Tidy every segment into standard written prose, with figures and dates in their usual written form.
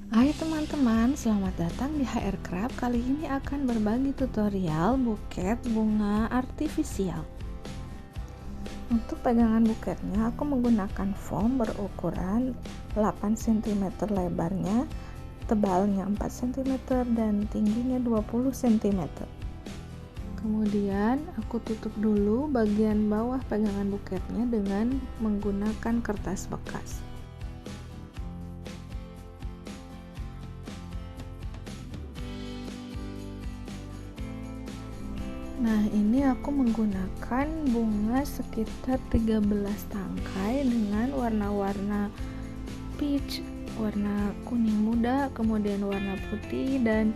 Hai teman-teman, selamat datang di HR Craft. Kali ini akan berbagi tutorial buket bunga artifisial. Untuk pegangan buketnya, aku menggunakan foam berukuran 8 cm lebarnya, tebalnya 4 cm dan tingginya 20 cm. Kemudian aku tutup dulu bagian bawah pegangan buketnya dengan menggunakan kertas bekas. Nah, ini aku menggunakan bunga sekitar 13 tangkai dengan warna-warna peach, warna kuning muda, kemudian warna putih, dan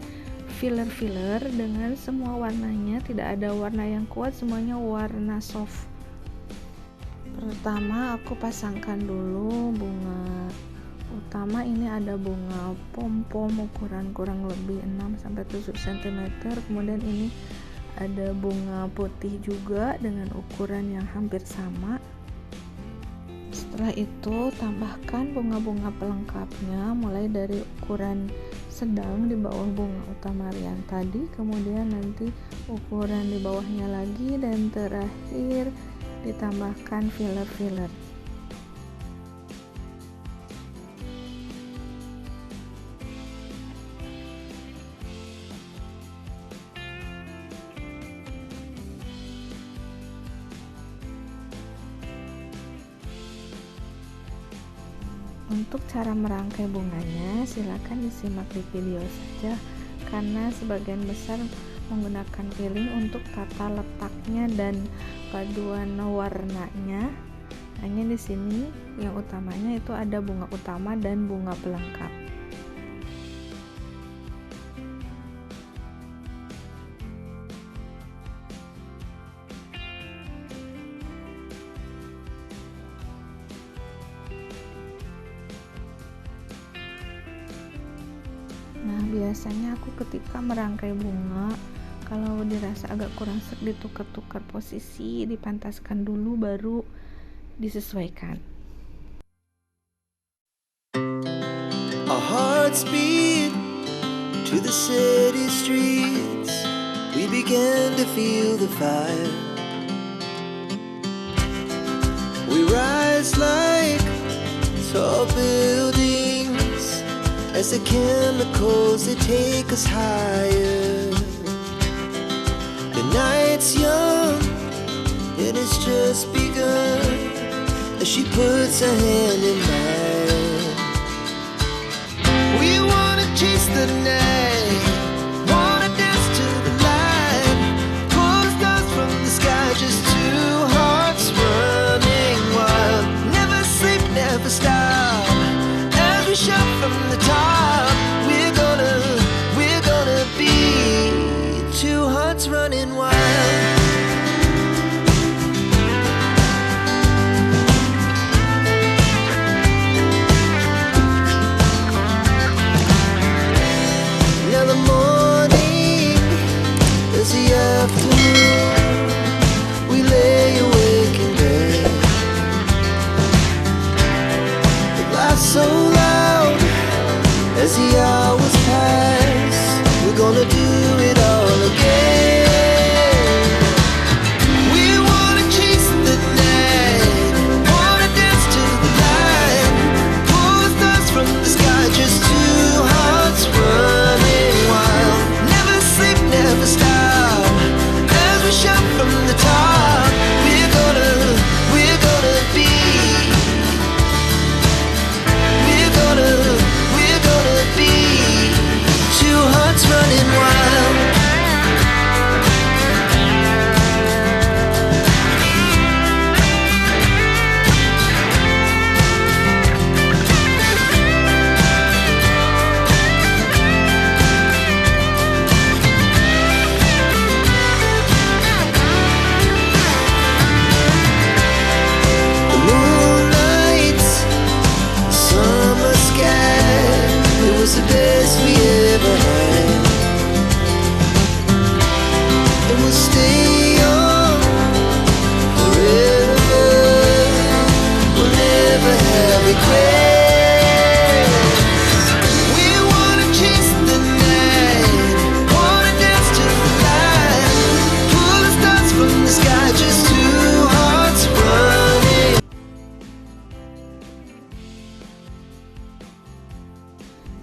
filler-filler dengan semua warnanya. Tidak ada warna yang kuat, semuanya warna soft. Pertama aku pasangkan dulu bunga utama. Ini ada bunga pom-pom ukuran kurang lebih 6-7 cm. Kemudian ini ada bunga putih juga dengan ukuran yang hampir sama. Setelah itu tambahkan bunga-bunga pelengkapnya mulai dari ukuran sedang di bawah bunga utama yang tadi, kemudian nanti ukuran di bawahnya lagi, dan terakhir ditambahkan filler-filler. Untuk cara merangkai bunganya, silakan disimak di video saja karena sebagian besar menggunakan piling untuk tata letaknya dan paduan warnanya. Hanya di sini yang utamanya itu ada bunga utama dan bunga pelengkap. Nah, biasanya aku ketika merangkai bunga, kalau dirasa agak kurang serg, ditukar-tukar posisi, dipantaskan dulu baru disesuaikan. Our hearts beat to the city streets. We began to feel the fire. We rise like tall buildings as the chemicals, they take us higher. The night's young and it's just begun as she puts her hand in mine. We wanna chase the night, wanna dance to the light, pull the stars from the sky, just two hearts running wild. Never sleep, never stop, as we shout from the top. We're gonna be two hearts running wild. Now the morning is the afternoon. We lay awake in bed. The laughs so loud as the hours pass. We're gonna do it all again. We wanna chase the night, wanna dance to the light, pull the stars from the sky, just two hearts running wild. Never sleep, never stop, as we shout from the top. We're gonna be, we're gonna be two hearts running wild. The moonlight, summer sky, it was the best we ever had. And we'll stay young forever. We'll never have regrets. We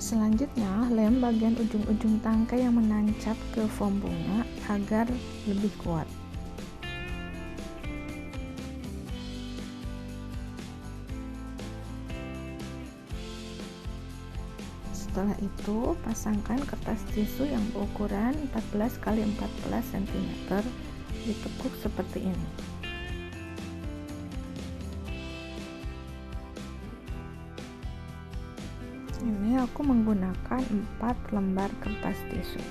Selanjutnya, lem bagian ujung-ujung tangkai yang menancap ke foam bunga agar lebih kuat. Setelah itu, pasangkan kertas tisu yang berukuran 14 x 14 cm, ditekuk seperti ini. Ini aku menggunakan 4 lembar kertas tisu.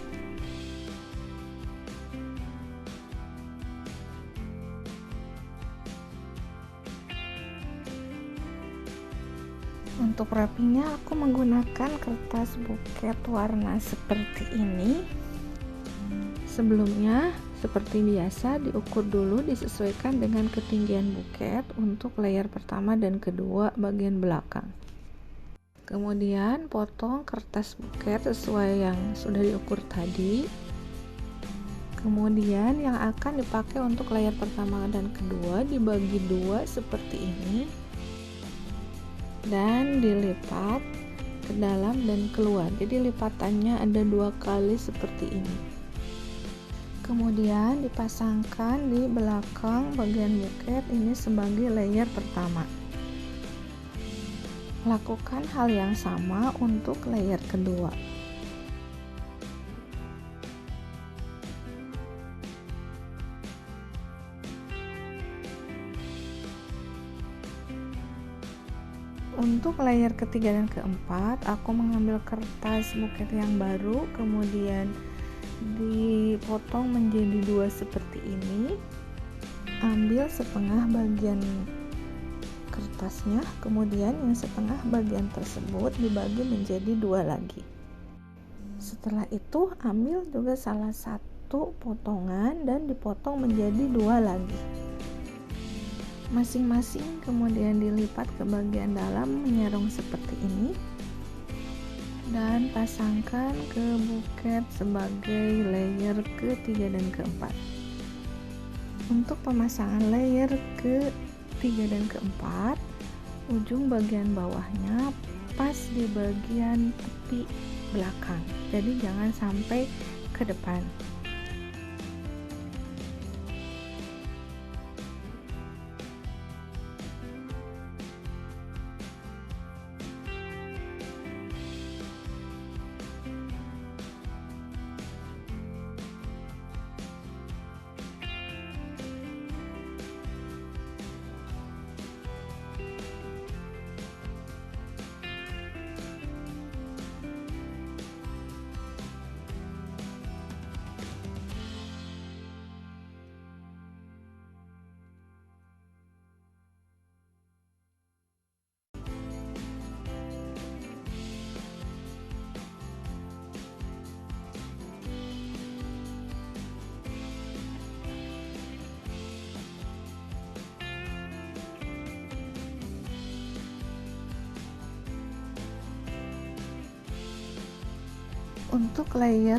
Untuk wrappingnya aku menggunakan kertas buket warna seperti ini. Sebelumnya, seperti biasa, diukur dulu disesuaikan dengan ketinggian buket untuk layer pertama dan kedua bagian belakang. Kemudian potong kertas buket sesuai yang sudah diukur tadi. Kemudian yang akan dipakai untuk layer pertama dan kedua dibagi dua seperti ini dan dilipat ke dalam dan keluar. Jadi lipatannya ada 2 kali seperti ini. Kemudian dipasangkan di belakang bagian buket ini sebagai layer pertama. Lakukan hal yang sama untuk layer kedua. Untuk layer ketiga dan keempat, aku mengambil kertas buket yang baru, kemudian dipotong menjadi 2 seperti ini. Ambil setengah bagian kertasnya, kemudian yang setengah bagian tersebut dibagi menjadi 2 lagi. Setelah itu, ambil juga salah satu potongan dan dipotong menjadi 2 lagi. Masing-masing kemudian dilipat ke bagian dalam menyerong seperti ini dan pasangkan ke buket sebagai layer ketiga dan keempat. Untuk pemasangan layer ketiga dan keempat, ujung bagian bawahnya pas di bagian tepi belakang, jadi jangan sampai ke depan. Untuk layer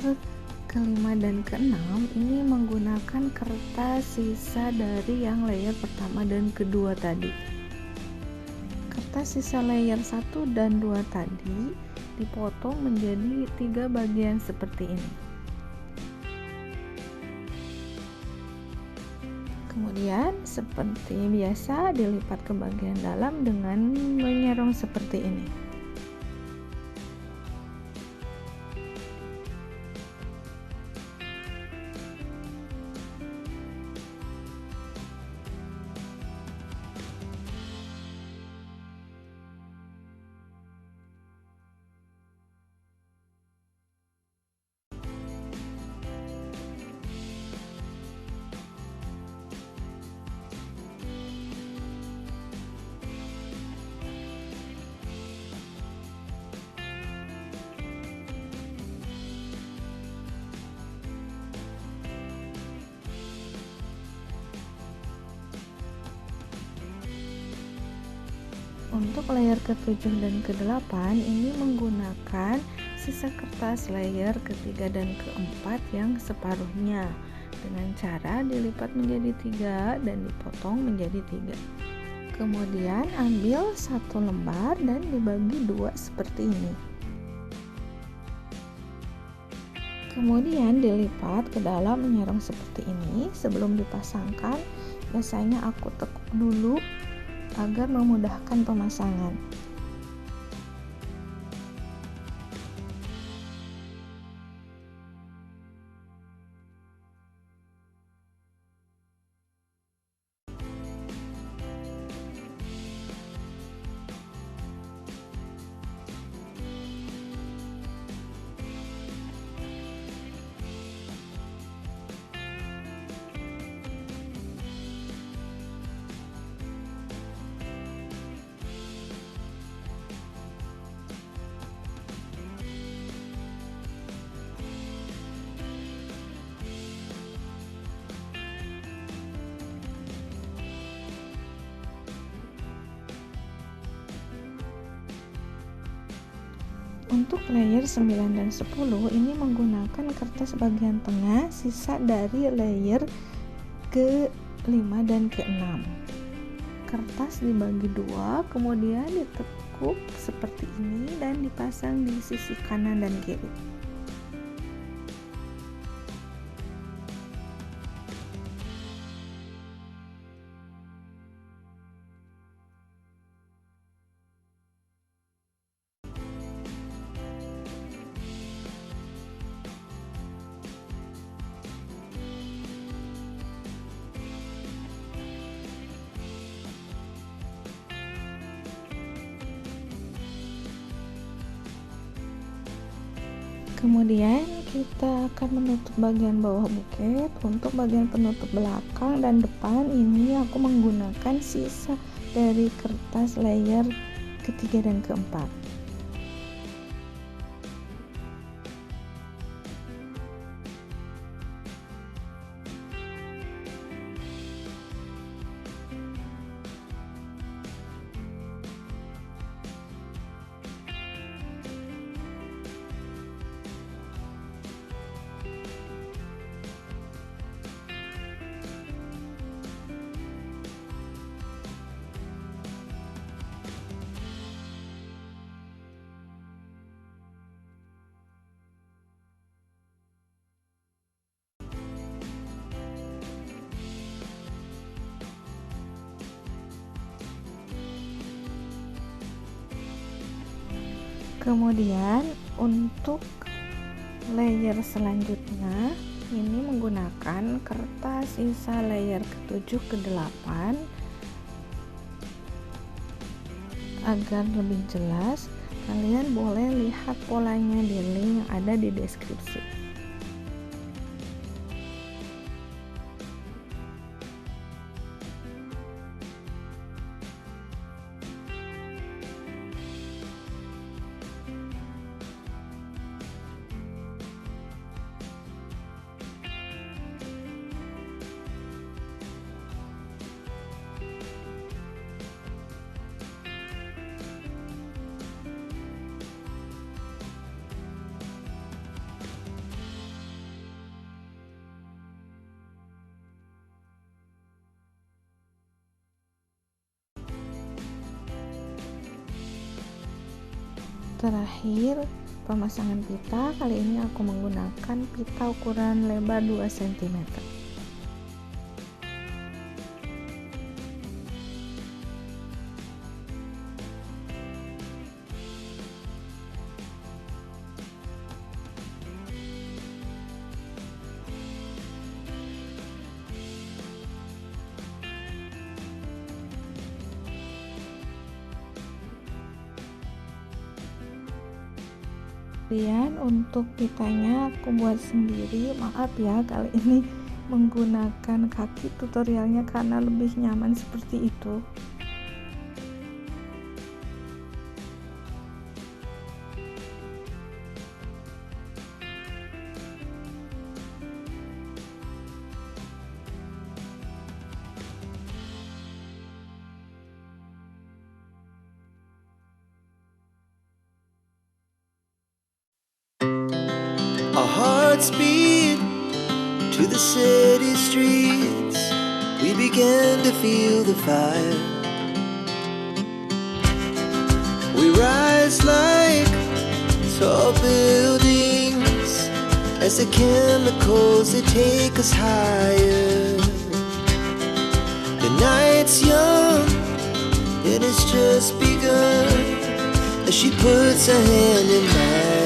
kelima dan keenam ini menggunakan kertas sisa dari yang layer pertama dan kedua tadi. Kertas sisa layer 1 dan 2 tadi dipotong menjadi 3 bagian seperti ini. Kemudian seperti biasa dilipat ke bagian dalam dengan menyerong seperti ini. Untuk layer ke-7 dan ke-8 ini menggunakan sisa kertas layer ketiga dan keempat yang separuhnya dengan cara dilipat menjadi 3 dan dipotong menjadi 3. Kemudian ambil 1 lembar dan dibagi 2 seperti ini. Kemudian dilipat ke dalam menyerong seperti ini. Sebelum dipasangkan, biasanya aku tekuk dulu agar memudahkan pemasangan. Untuk layer 9 dan 10 ini menggunakan kertas bagian tengah sisa dari layer ke-5 dan ke-6. Kertas dibagi dua, kemudian ditekuk seperti ini dan dipasang di sisi kanan dan kiri. Kemudian kita akan menutup bagian bawah buket. Untuk bagian penutup belakang dan depan ini aku menggunakan sisa dari kertas layer ketiga dan keempat. Kemudian untuk layer selanjutnya ini menggunakan kertas sisa layer ke-7 ke-8 agar lebih jelas. Kalian boleh lihat polanya di link yang ada di deskripsi. Terakhir, pemasangan pita. Kali ini aku menggunakan pita ukuran lebar 2 cm. Kemudian untuk pitanya aku buat sendiri. Maaf ya, kali ini menggunakan kaki tutorialnya karena lebih nyaman seperti itu. Our hearts beat to the city streets. We began to feel the fire. We rise like tall buildings as the chemicals they take us higher. The night's young, it has just begun, as she puts her hand in mine.